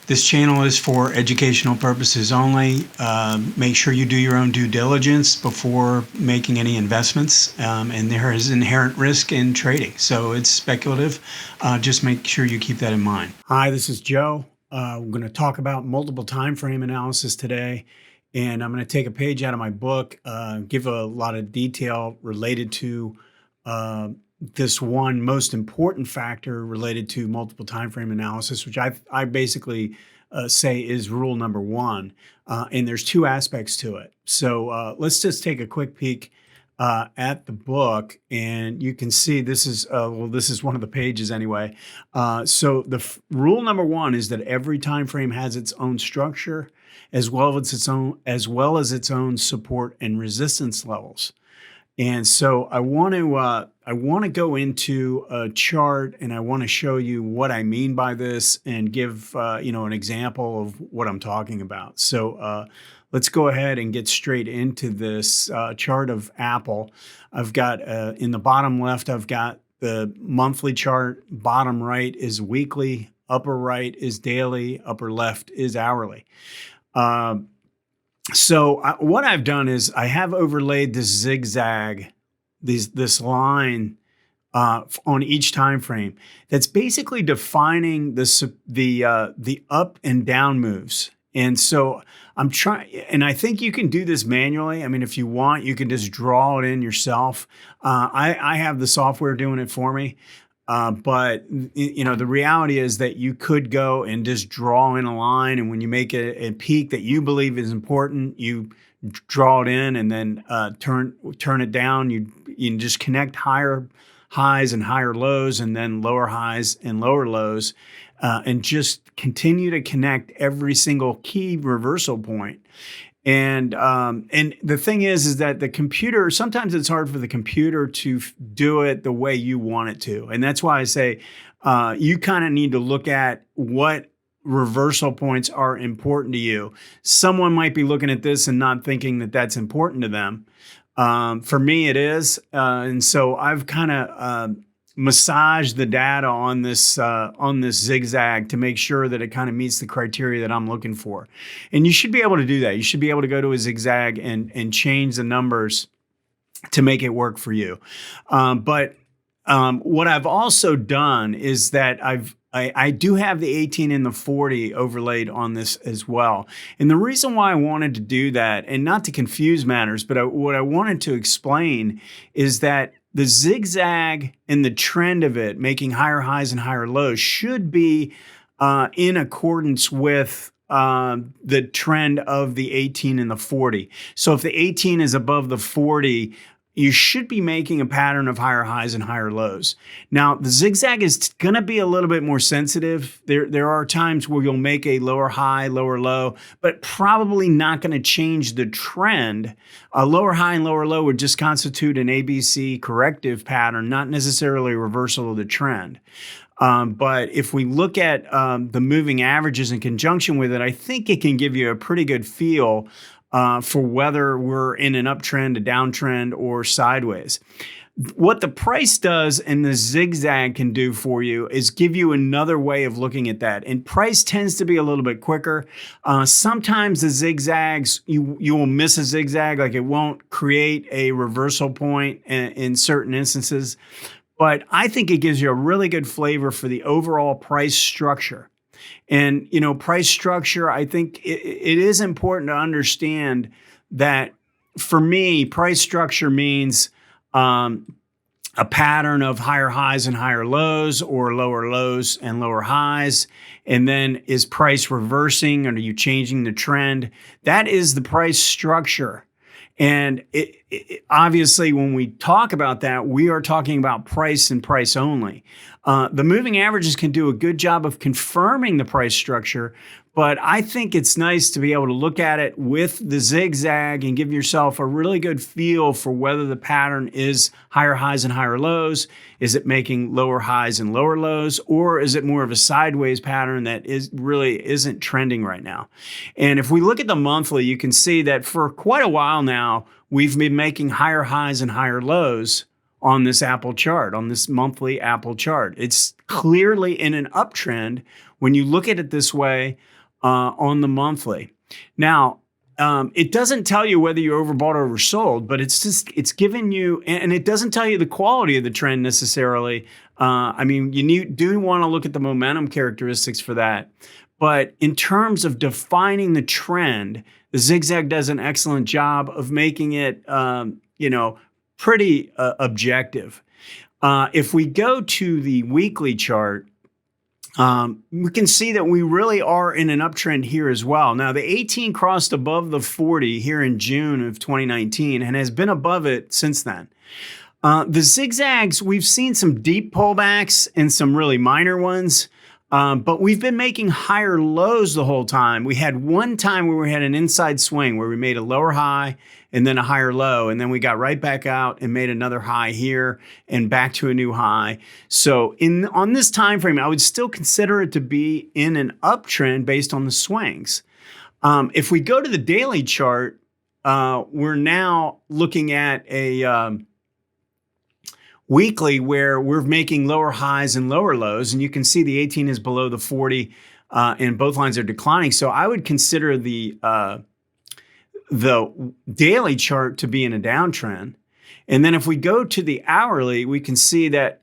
This channel is for educational purposes only. Make sure you do your own due diligence before making any investments. And there is inherent risk in trading, so it's speculative. Just make sure you keep that in mind. Hi, this is Joe. We're going to talk about multiple time frame analysis today. And I'm going to take a page out of my book, give a lot of detail related to this one most important factor related to multiple time frame analysis, which I basically say is rule number one. And there's two aspects to it. So let's just take a quick peek at the book, and you can see this is this is one of the pages anyway. So the rule number one is that every time frame has its own structure, as well as its own support and resistance levels. And so I want to go into a chart, and I want to show you what I mean by this and give an example of what I'm talking about. So let's go ahead and get straight into this chart of Apple. I've got in the bottom left, I've got the monthly chart. Bottom right is weekly. Upper right is daily. Upper left is hourly. So what I've done is I have overlaid this zigzag, this line on each time frame that's basically defining the up and down moves. And so I'm trying, and I think you can do this manually. I mean, if you want, you can just draw it in yourself. I have the software doing it for me. But the reality is that you could go and just draw in a line, and when you make a peak that you believe is important, you draw it in, and then turn it down. You just connect higher highs and higher lows, and then lower highs and lower lows, and just continue to connect every single key reversal point. And the thing is that the computer, sometimes it's hard for the computer to do it the way you want it to. And that's why I say you kind of need to look at what reversal points are important to you. Someone might be looking at this and not thinking that that's important to them. For me, it is. And so I've kind of massage the data on this zigzag to make sure that it kind of meets the criteria that I'm looking for. And you should be able to do that. You should be able to go to a zigzag and change the numbers to make it work for you. But what I've also done is that I do have the 18 and the 40 overlaid on this as well. And the reason why I wanted to do that, and not to confuse matters, but what I wanted to explain is that the zigzag and the trend of it making higher highs and higher lows should be in accordance with the trend of the 18 and the 40. So if the 18 is above the 40, you should be making a pattern of higher highs and higher lows. Now, the zigzag is going to be a little bit more sensitive. There are times where you'll make a lower high, lower low, but probably not going to change the trend. A lower high and lower low would just constitute an ABC corrective pattern, not necessarily a reversal of the trend. But if we look at the moving averages in conjunction with it, I think it can give you a pretty good feel for whether we're in an uptrend, a downtrend, or sideways. What the price does and the zigzag can do for you is give you another way of looking at that. And price tends to be a little bit quicker. Sometimes the zigzags, you will miss a zigzag, like it won't create a reversal point in certain instances. But I think it gives you a really good flavor for the overall price structure. And, price structure, I think it is important to understand that for me, price structure means a pattern of higher highs and higher lows, or lower lows and lower highs. And then is price reversing, or are you changing the trend? That is the price structure. And obviously, when we talk about that, we are talking about price and price only. The moving averages can do a good job of confirming the price structure, but I think it's nice to be able to look at it with the zigzag and give yourself a really good feel for whether the pattern is higher highs and higher lows. Is it making lower highs and lower lows, or is it more of a sideways pattern that really isn't trending right now? And if we look at the monthly, you can see that for quite a while now, we've been making higher highs and higher lows on this Apple chart, on this monthly Apple chart. It's clearly in an uptrend when you look at it this way on the monthly. Now, it doesn't tell you whether you overbought or oversold, but it's giving you, and it doesn't tell you the quality of the trend necessarily. I mean, do want to look at the momentum characteristics for that. But in terms of defining the trend, the zigzag does an excellent job of making it, pretty objective. If we go to the weekly chart, we can see that we really are in an uptrend here as well. Now, the 18 crossed above the 40 here in June of 2019 and has been above it since then. The zigzags, we've seen some deep pullbacks and some really minor ones, but we've been making higher lows the whole time. We had one time where we had an inside swing where we made a lower high and then a higher low, and then we got right back out and made another high here and back to a new high. So on this time frame, I would still consider it to be in an uptrend based on the swings. If we go to the daily chart, we're now looking at a weekly where we're making lower highs and lower lows, and you can see the 18 is below the 40, and both lines are declining. So I would consider the daily chart to be in a downtrend. And then if we go to the hourly, we can see that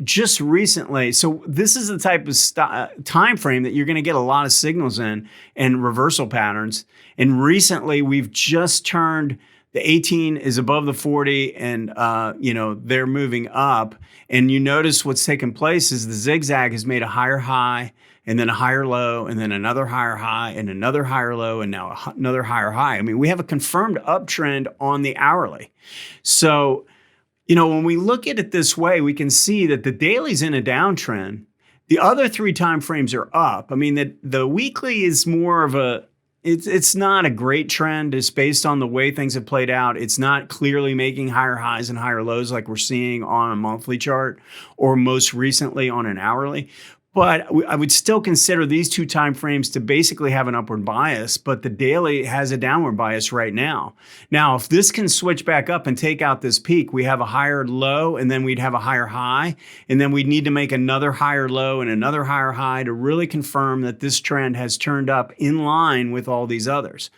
just recently, so this is the type of time frame that you're going to get a lot of signals in and reversal patterns. And recently, we've just turned the 18 is above the 40, and they're moving up. And you notice what's taken place is the zigzag has made a higher high, and then a higher low, and then another higher high, and another higher low, and now another higher high. I mean, we have a confirmed uptrend on the hourly. So, when we look at it this way, we can see that the daily's in a downtrend. The other three time frames are up. I mean, the weekly is more of it's not a great trend. It's based on the way things have played out. It's not clearly making higher highs and higher lows like we're seeing on a monthly chart or most recently on an hourly. But I would still consider these two time frames to basically have an upward bias, but the daily has a downward bias right now. Now, if this can switch back up and take out this peak, we have a higher low, and then we'd have a higher high, and then we'd need to make another higher low and another higher high to really confirm that this trend has turned up in line with all these others.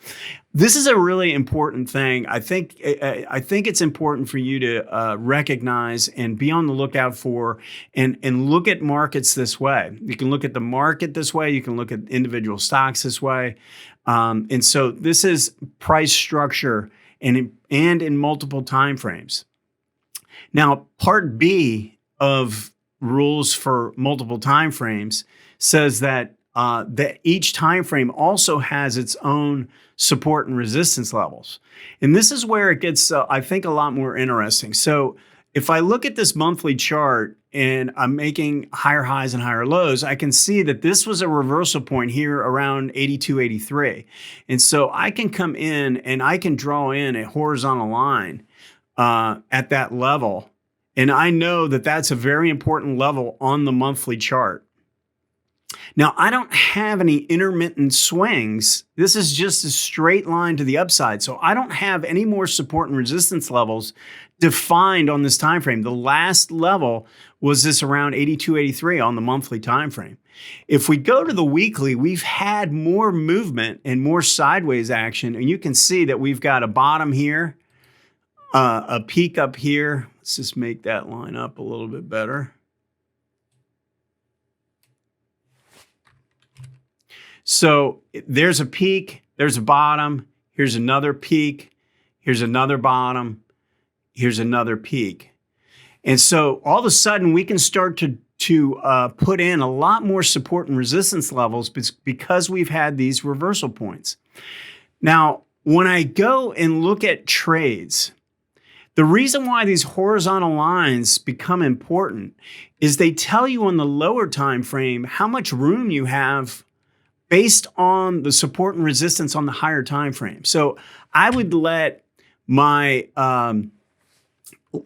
This is a really important thing. I think it's important for you to recognize and be on the lookout for, and look at markets this way. You can look at the market this way. You can look at individual stocks this way. And so this is price structure and in multiple time frames. Now, part B of rules for multiple time frames says that each time frame also has its own support and resistance levels. And this is where it gets, I think, a lot more interesting. So if I look at this monthly chart and I'm making higher highs and higher lows, I can see that this was a reversal point here around 82, 83. And so I can come in and I can draw in a horizontal line at that level. And I know that that's a very important level on the monthly chart. Now, I don't have any intermittent swings. This is just a straight line to the upside. So I don't have any more support and resistance levels defined on this time frame. The last level was this around 82, 83 on the monthly time frame. If we go to the weekly, we've had more movement and more sideways action. And you can see that we've got a bottom here, a peak up here. Let's just make that line up a little bit better. So there's a peak, there's a bottom, here's another peak, here's another bottom, here's another peak. And so all of a sudden we can start to put in a lot more support and resistance levels because we've had these reversal points. Now, when I go and look at trades, the reason why these horizontal lines become important is they tell you on the lower time frame how much room you have based on the support and resistance on the higher time frame. So I would let my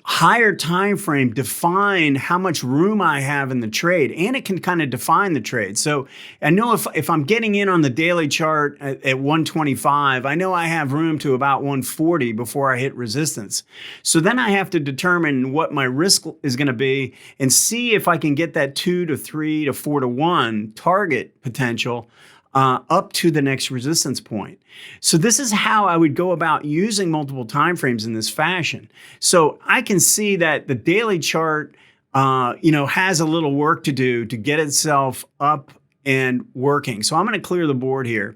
higher time frame define how much room I have in the trade, and it can kind of define the trade. So I know if I'm getting in on the daily chart at 125, I know I have room to about 140 before I hit resistance. So then I have to determine what my risk is going to be and see if I can get that 2 to 3 to 4 to 1 target potential up to the next resistance point. So this is how I would go about using multiple timeframes in this fashion. So I can see that the daily chart, has a little work to do to get itself up and working. So I'm going to clear the board here.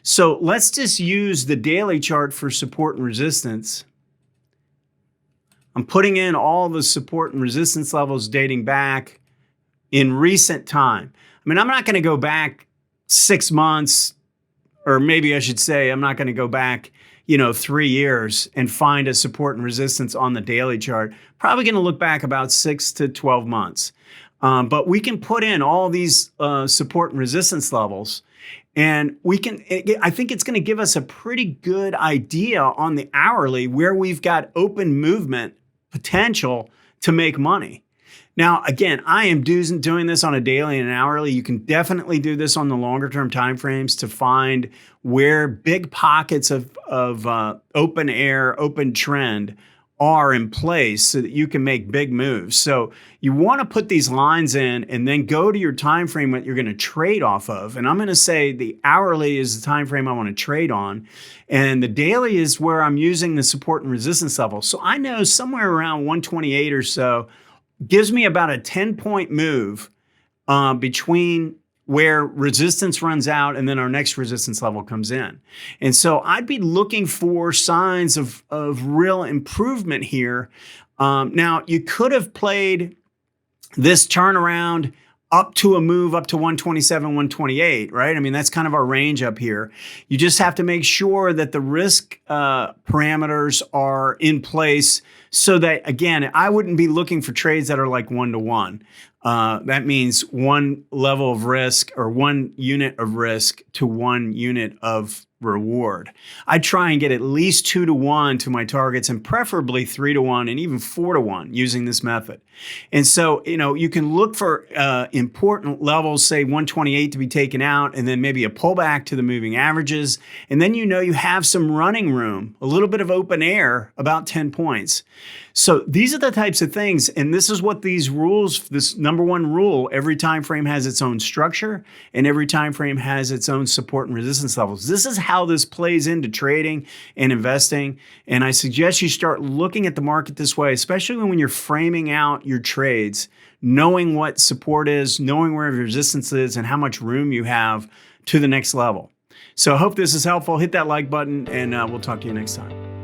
So let's just use the daily chart for support and resistance. I'm putting in all the support and resistance levels dating back in recent time. I mean, I'm not going to go back 6 months, or maybe I should say, I'm not going to go back, 3 years and find a support and resistance on the daily chart. Probably going to look back about 6 to 12 months. But we can put in all these support and resistance levels, and I think it's going to give us a pretty good idea on the hourly where we've got open movement potential to make money. Now, again, I am doing this on a daily and an hourly. You can definitely do this on the longer term timeframes to find where big pockets of open air, open trend are in place so that you can make big moves. So you want to put these lines in and then go to your time frame that you're going to trade off of. And I'm going to say the hourly is the time frame I want to trade on, and the daily is where I'm using the support and resistance level. So I know somewhere around 128 or so gives me about a 10-point move between where resistance runs out and then our next resistance level comes in. And so I'd be looking for signs of real improvement here. Now, you could have played this turnaround up to a move up to 127, 128, right? I mean, that's kind of our range up here. You just have to make sure that the risk parameters are in place so that, again, I wouldn't be looking for trades that are like 1-to-1. That means one level of risk or 1 unit of risk to 1 unit of reward. I try and get at least 2-to-1 to my targets, and preferably 3-to-1 and even 4-to-1 using this method. And so, you can look for important levels, say 128 to be taken out, and then maybe a pullback to the moving averages. And then you have some running room, a little bit of open air, about 10 points. So these are the types of things, and this is what these rules, this number one rule, every time frame has its own structure and every time frame has its own support and resistance levels. This is how this plays into trading and investing, and I suggest you start looking at the market this way, especially when you're framing out your trades, knowing what support is, knowing where resistance is, and how much room you have to the next level. So I hope this is helpful. Hit that like button, and we'll talk to you next time.